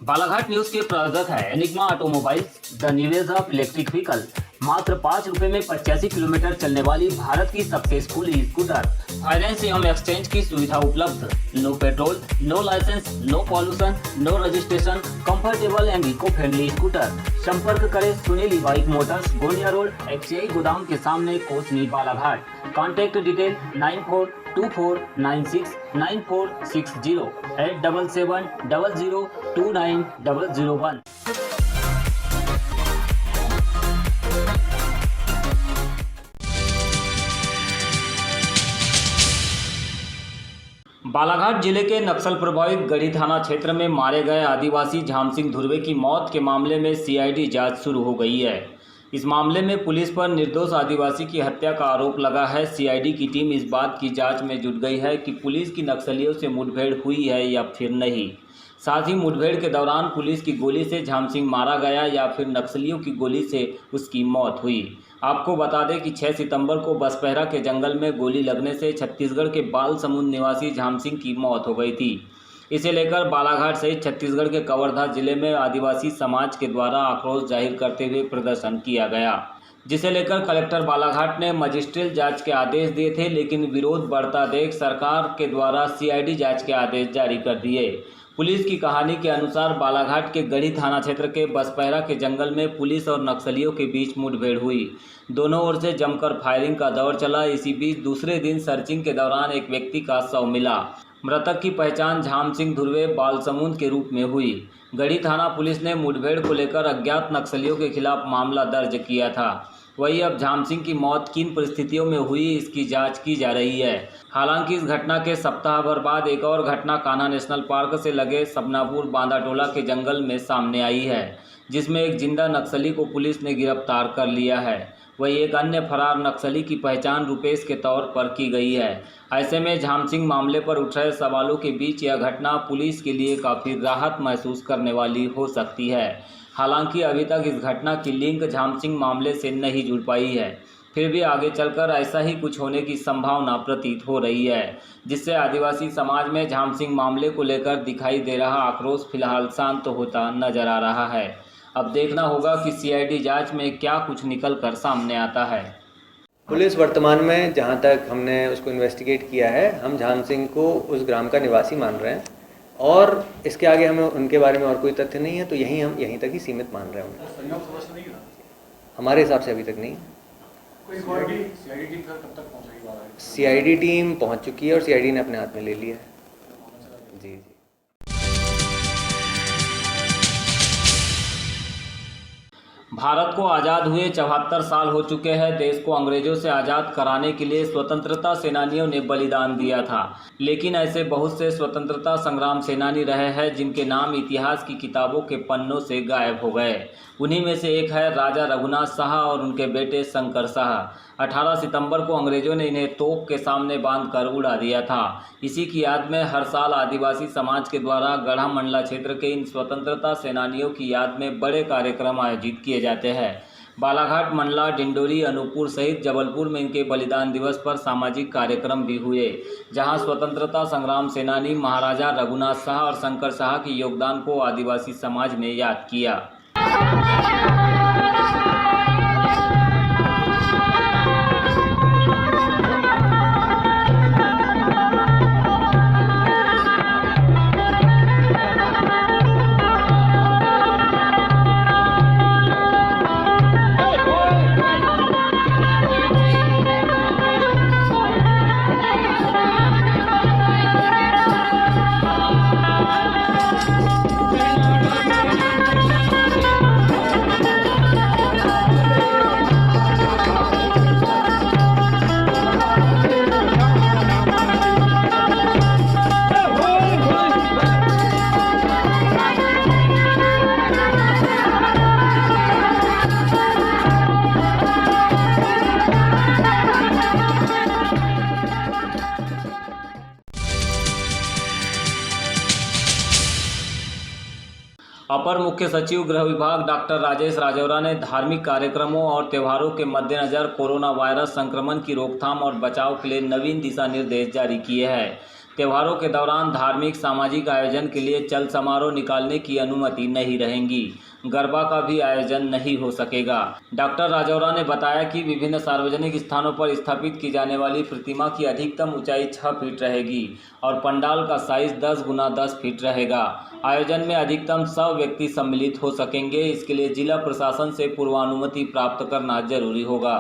Balaghat news के प्रायोजक है Enigma automobiles, the new age of electric vehicle. मात्र 5 रुपए में 85 किलोमीटर चलने वाली भारत की सक्सेसफुल ई स्कूटर। फाइनेंस एवं एक्सचेंज की सुविधा उपलब्ध। No petrol, no licence, no pollution, no registration, comfortable and eco friendly scooter. संपर्क करें Sunil bike motors, Gondia road, FCI गोदाम के सामने, कोसनी, बालाघाट। Contact detail 9424969460 8770029001। बालाघाट जिले के नक्सल प्रभावित गढ़ी थाना क्षेत्र में मारे गए आदिवासी झाम सिंह धुर्वे की मौत के मामले में CID जांच शुरू हो गई है। इस मामले में पुलिस पर निर्दोष आदिवासी की हत्या का आरोप लगा है। CID की टीम इस बात की जांच में जुट गई है कि पुलिस की नक्सलियों से मुठभेड़ हुई है या फिर नहीं। साथ ही मुठभेड़ के दौरान पुलिस की गोली से झाम सिंह मारा गया या फिर नक्सलियों की गोली से उसकी मौत हुई। आपको बता दें कि 6 सितंबर को बसपहरा के जंगल में गोली लगने से छत्तीसगढ़ के बालसमुंद निवासी झाम सिंह की मौत हो गई थी। इसे लेकर बालाघाट सहित छत्तीसगढ़ के कवर्धा जिले में आदिवासी समाज के द्वारा आक्रोश जाहिर करते हुए प्रदर्शन किया गया, जिसे लेकर कलेक्टर बालाघाट ने मजिस्ट्रियल जांच के आदेश दिए थे, लेकिन विरोध बढ़ता देख सरकार के द्वारा CID जांच के आदेश जारी कर दिए। पुलिस की कहानी के अनुसार बालाघाट के गढ़ी थाना क्षेत्र के बसपहरा के जंगल में पुलिस और नक्सलियों के बीच मुठभेड़ हुई। दोनों ओर से जमकर फायरिंग का दौर चला। इसी बीच दूसरे दिन सर्चिंग के दौरान एक व्यक्ति का शव मिला। मृतक की पहचान झाम सिंह धुर्वे बालसमुंद के रूप में हुई। गढ़ी थाना पुलिस ने मुठभेड़ को लेकर अज्ञात नक्सलियों के खिलाफ मामला दर्ज किया था। वहीं अब झाम सिंह की मौत किन परिस्थितियों में हुई, इसकी जांच की जा रही है। हालांकि इस घटना के सप्ताह भर बाद एक और घटना कान्हा नेशनल पार्क से लगे सबनापुर बांदाटोला के जंगल में सामने आई है, जिसमें एक जिंदा नक्सली को पुलिस ने गिरफ्तार कर लिया है। वहीं एक अन्य फरार नक्सली की पहचान रुपेश के तौर पर की गई है। ऐसे में झाम सिंह मामले पर उठ रहे सवालों के बीच यह घटना पुलिस के लिए काफ़ी राहत महसूस करने वाली हो सकती है। हालांकि अभी तक इस घटना की लिंक झाम सिंह मामले से नहीं जुड़ पाई है। फिर भी आगे चलकर ऐसा ही कुछ होने की संभावना प्रतीत हो रही है, जिससे आदिवासी समाज में झाम सिंह मामले को लेकर दिखाई दे रहा आक्रोश फिलहाल शांत होता नजर आ रहा है। अब देखना होगा कि CID जांच में क्या कुछ निकल कर सामने आता है। पुलिस वर्तमान में जहां तक हमने उसको इन्वेस्टिगेट किया है, हम झाम सिंह को उस ग्राम का निवासी मान रहे हैं और इसके आगे हमें उनके बारे में और कोई तथ्य नहीं है, तो हम यहीं तक ही सीमित मान रहे हैं। हमारे हिसाब से अभी तक नहीं। CID टीम पहुंच चुकी है और CID ने अपने हाथ में ले लिया है। जी। भारत को आज़ाद हुए 74 साल हो चुके हैं। देश को अंग्रेजों से आज़ाद कराने के लिए स्वतंत्रता सेनानियों ने बलिदान दिया था, लेकिन ऐसे बहुत से स्वतंत्रता संग्राम सेनानी रहे हैं जिनके नाम इतिहास की किताबों के पन्नों से गायब हो गए। उन्हीं में से एक है राजा रघुनाथ शाह और उनके बेटे शंकर शाह। 18 सितंबर को अंग्रेजों ने इन्हें तोप के सामने बांधकर उड़ा दिया था। इसी की याद में हर साल आदिवासी समाज के द्वारा गढ़ा मंडला क्षेत्र के इन स्वतंत्रता सेनानियों की याद में बड़े कार्यक्रम आयोजित किए जाते हैं। बालाघाट, मंडला, डिंडोरी, अनूपपुर सहित जबलपुर में इनके बलिदान दिवस पर सामाजिक कार्यक्रम भी हुए, जहां स्वतंत्रता संग्राम सेनानी महाराजा रघुनाथ शाह और शंकर शाह के योगदान को आदिवासी समाज ने याद किया। अपर मुख्य सचिव गृह विभाग डॉक्टर राजेश राजौरा ने धार्मिक कार्यक्रमों और त्योहारों के मद्देनजर कोरोना वायरस संक्रमण की रोकथाम और बचाव के लिए नवीन दिशा निर्देश जारी किए हैं। त्योहारों के दौरान धार्मिक सामाजिक आयोजन के लिए चल समारोह निकालने की अनुमति नहीं रहेगी। गरबा का भी आयोजन नहीं हो सकेगा। डॉक्टर राजौरा ने बताया कि विभिन्न सार्वजनिक स्थानों पर स्थापित की जाने वाली प्रतिमा की अधिकतम ऊंचाई 6 फीट रहेगी और पंडाल का साइज 10 गुना 10 फीट रहेगा। आयोजन में अधिकतम 100 व्यक्ति सम्मिलित हो सकेंगे। इसके लिए जिला प्रशासन से पूर्वानुमति प्राप्त करना जरूरी होगा।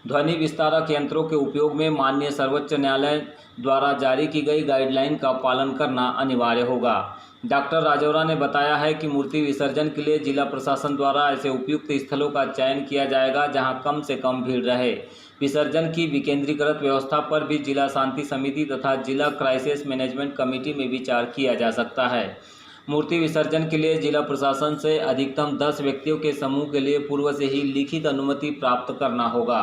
ध्वनि विस्तारक यंत्रों के उपयोग में माननीय सर्वोच्च न्यायालय द्वारा जारी की गई गाइडलाइन का पालन करना अनिवार्य होगा। डॉक्टर राजौरा ने बताया है कि मूर्ति विसर्जन के लिए जिला प्रशासन द्वारा ऐसे उपयुक्त स्थलों का चयन किया जाएगा जहां कम से कम भीड़ रहे। विसर्जन की विकेंद्रीकृत व्यवस्था पर भी जिला शांति समिति तथा जिला क्राइसिस मैनेजमेंट कमेटी में विचार किया जा सकता है। मूर्ति विसर्जन के लिए जिला प्रशासन से अधिकतम 10 व्यक्तियों के समूह के लिए पूर्व से ही लिखित अनुमति प्राप्त करना होगा।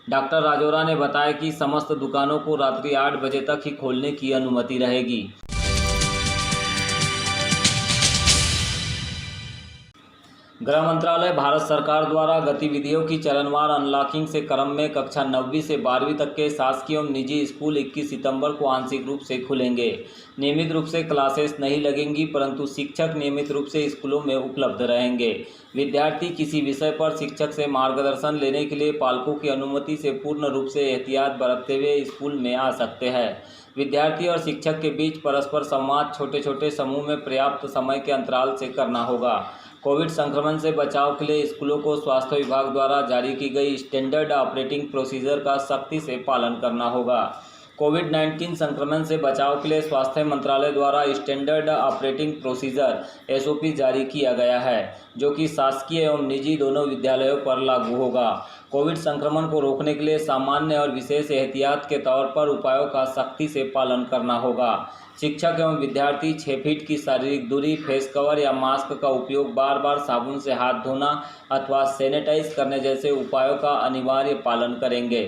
डॉक्टर राजौरा ने बताया कि समस्त दुकानों को रात्रि 8 बजे तक ही खोलने की अनुमति रहेगी। गृह मंत्रालय भारत सरकार द्वारा गतिविधियों की चरणवार अनलॉकिंग से क्रम में कक्षा 9वीं से 12वीं तक के शासकीय एवं निजी स्कूल 21 सितंबर को आंशिक रूप से खुलेंगे। नियमित रूप से क्लासेस नहीं लगेंगी, परंतु शिक्षक नियमित रूप से स्कूलों में उपलब्ध रहेंगे। विद्यार्थी किसी विषय पर शिक्षक से मार्गदर्शन लेने के लिए पालकों की अनुमति से पूर्ण रूप से एहतियात बरतते हुए स्कूल में आ सकते हैं। विद्यार्थी और शिक्षक के बीच परस्पर संवाद छोटे छोटे समूह में पर्याप्त समय के अंतराल से करना होगा। कोविड संक्रमण से बचाव के लिए स्कूलों को स्वास्थ्य विभाग द्वारा जारी की गई स्टैंडर्ड ऑपरेटिंग प्रोसीजर का सख्ती से पालन करना होगा। कोविड-19 संक्रमण से बचाव के लिए स्वास्थ्य मंत्रालय द्वारा स्टैंडर्ड ऑपरेटिंग प्रोसीजर SOP जारी किया गया है, जो कि शासकीय एवं निजी दोनों विद्यालयों पर लागू होगा। कोविड संक्रमण को रोकने के लिए सामान्य और विशेष एहतियात के तौर पर उपायों का सख्ती से पालन करना होगा। शिक्षक एवं विद्यार्थी 6 फीट की शारीरिक दूरी, फेस कवर या मास्क का उपयोग, बार बार साबुन से हाथ धोना अथवा सैनिटाइज करने जैसे उपायों का अनिवार्य पालन करेंगे।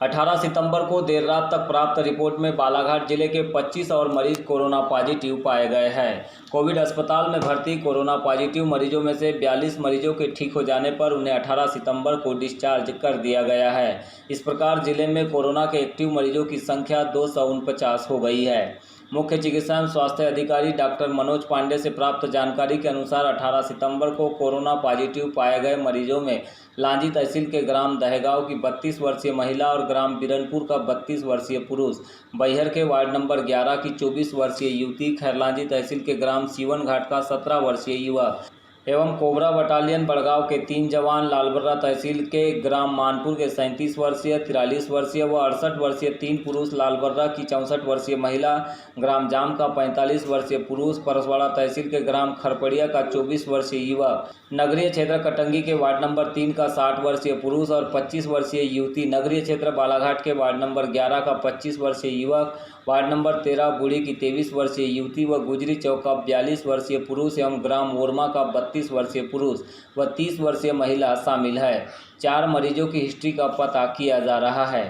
18 सितंबर को देर रात तक प्राप्त रिपोर्ट में बालाघाट जिले के 25 और मरीज कोरोना पॉजिटिव पाए गए हैं। कोविड अस्पताल में भर्ती कोरोना पॉजिटिव मरीजों में से 42 मरीजों के ठीक हो जाने पर उन्हें 18 सितंबर को डिस्चार्ज कर दिया गया है। इस प्रकार जिले में कोरोना के एक्टिव मरीजों की संख्या 249 हो गई है। मुख्य चिकित्सा एवं स्वास्थ्य अधिकारी डॉक्टर मनोज पांडे से प्राप्त जानकारी के अनुसार 18 सितंबर को कोरोना पॉजिटिव पाए गए मरीजों में लांजी तहसील के ग्राम दहेगांव की 32 वर्षीय महिला और ग्राम बिरनपुर का 32 वर्षीय पुरुष, बैहर के वार्ड नंबर 11 की 24 वर्षीय युवती, खैरलांजी तहसील के ग्राम सीवन घाट का 17 वर्षीय युवक एवं कोबरा बटालियन बड़गांव के 3 जवान, लालबर्रा तहसील के ग्राम मानपुर के 37 वर्षीय, 43 वर्षीय व 68 वर्षीय 3 पुरुष, लालबर्रा की 64 वर्षीय महिला, ग्राम जाम का 45 वर्षीय पुरुष, परसवाड़ा तहसील के ग्राम खरपड़िया का 24 वर्षीय युवक, नगरीय क्षेत्र कटंगी के वार्ड नंबर 3 का 60 वर्षीय पुरुष और 25 वर्षीय युवती, नगरीय क्षेत्र बालाघाट के वार्ड नंबर 11 का 25 वर्षीय युवक, वार्ड नंबर 13 बूढ़ी की 23 वर्षीय युवती व गुजरी चौक का 42 वर्षीय पुरुष एवं ग्राम ओरमा का 32 वर्षीय पुरुष व 30 वर्षीय महिला शामिल है। 4 मरीजों की हिस्ट्री का पता किया जा रहा है।